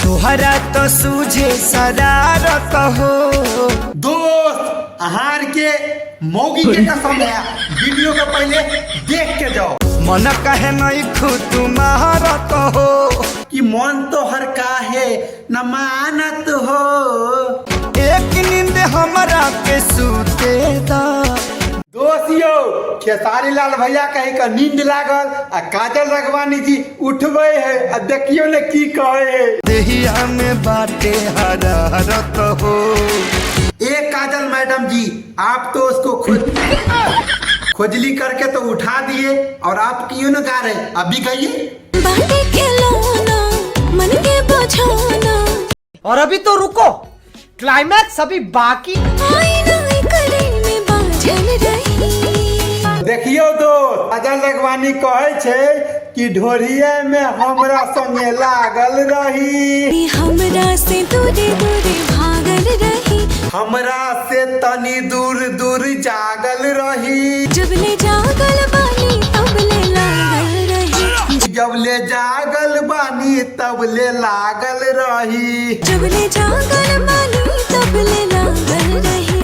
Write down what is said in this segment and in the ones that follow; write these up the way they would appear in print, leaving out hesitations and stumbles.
तोहरा तो सूझे शरारत हो। दोस्त आहार के मौगी के कसम है, वीडियो को पहले देख के जाओ। मन कहे नहीं खुद तुम्हारत हो कि मन तो हर का है न मानत हो। एक नींद हमरा के सूते दा। दोस्तियों खेसारी लाल भैया कहीं का नींद लागल आ काजल राघवानी जी उठबे है आ देखियो ने की कहे है। देहिया में बाटे हरारत हो। ए काजल मैडम जी आप तो उसको खोजली करके तो उठा दिए और आप क्यों न गा रहे, अभी कहिए। बातें खिलौना, मन के बझाना। और अभी तो रुको, क्लाइमैक्स अभी बाकी। देखियो दोस्त काजल राघवानी कहे छे कि ढोरिया में हमरा संगे लागल रही, हमरा से दूरे दूरे भागल रही, हमरा से तनी दूर दूर जागल रही। जब ले जागल बानी तब ले लागल रही, जब ले जागल बानी तब ले लागल रही। जब ले जागल बानी तब ले लागल रही।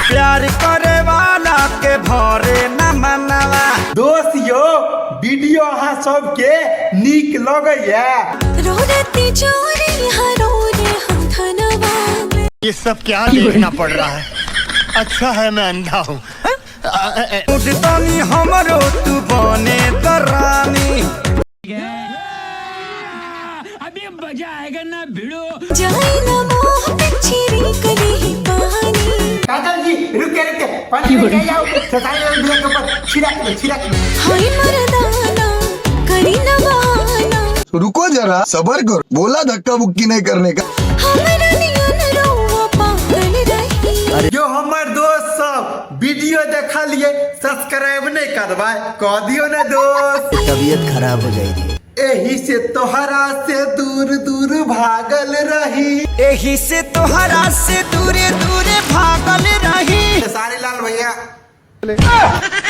प्यार करे वाला के भरे न मनवा। दोस्त यो वीडियो अहाँ सबके नीक लगैया। रोरती चोरी हरो रे हम धनवा। ये सब क्या देखना पड़ रहा है? अच्छा है मैं अंधा हूँ। उठतनी हमरो तू बने तो रानी। अभी मजा आएगा ना भिड़ो। जाए ना मोह पिछरी कली पानी। काजल जी रुके रुके पानी में क्या जाओ, खेसारी लाल भैया के ऊपर छिड़क लो। हाय मर्दाना करी न बहाना। रुको जरा सबर करो, बोला धक्का बुक्की नहीं करने का। हमरा नियन रोवा पागल रही। जो हमार दोस्त सब वीडियो देखा लिए सब्सक्राइब नहीं करवाए कह दियो ना दोस्त। तबीयत खराब हो जाएगी। एही से तोहरा से दूर दूर भागल रही। एही से तोहरा से दूरे दूरे भागल रही। खेसारी लाल भैया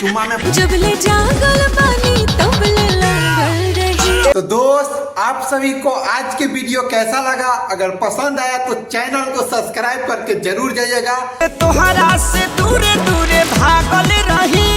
चुम्मा में। जब ले जागल बानी तब ले लागल रही। तो दोस्त आप सभी को आज के वीडियो कैसा लगा? अगर पसंद आया तो चैनल को सब्सक्राइब करके जरूर जाइएगा। तोहरा से दूरे दूरे भागल रही।